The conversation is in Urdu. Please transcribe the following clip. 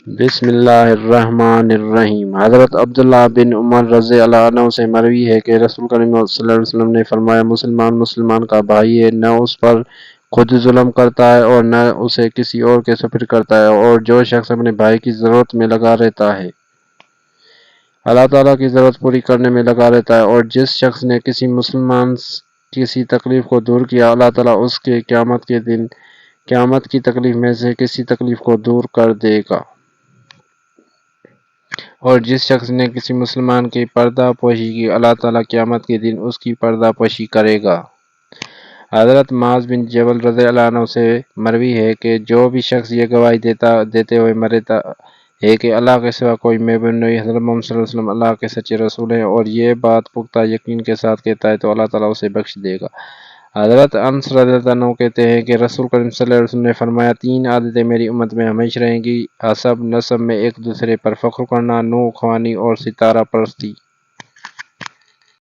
بسم اللہ الرحمن الرحیم۔ حضرت عبداللہ بن عمر رضی اللہ عنہ سے مروی ہے کہ رسول کریم صلی اللہ علیہ وسلم نے فرمایا، مسلمان کا بھائی ہے، نہ اس پر خود ظلم کرتا ہے اور نہ اسے کسی اور کے سپرد کرتا ہے، اور جو شخص اپنے بھائی کی ضرورت میں لگا رہتا ہے اللہ تعالیٰ کی ضرورت پوری کرنے میں لگا رہتا ہے، اور جس شخص نے کسی مسلمان کسی تکلیف کو دور کیا، اللہ تعالیٰ اس کے قیامت کی تکلیف میں سے کسی تکلیف کو دور کر دے گا، اور جس شخص نے کسی مسلمان کی پردہ پوشی کی، اللہ تعالیٰ قیامت کے دن اس کی پردہ پوشی کرے گا۔ حضرت معاذ بن جبل رضی اللہ عنہ سے مروی ہے کہ جو بھی شخص یہ گواہی دیتے ہوئے مرتا ہے کہ اللہ کے سوا کوئی معبود نہیں، حضرت محمد صلی اللہ علیہ وسلم اللہ کے سچے رسول ہیں، اور یہ بات پختہ یقین کے ساتھ کہتا ہے، تو اللہ تعالیٰ اسے بخش دے گا۔ حضرت انس رضی اللہ عنہ کہتے ہیں کہ رسول کریم صلی اللہ علیہ وسلم نے فرمایا، 3 عادتیں میری امت میں ہمیشہ رہیں گی: حسب، نسب میں ایک دوسرے پر فخر کرنا، نوح خوانی اور ستارہ پرستی۔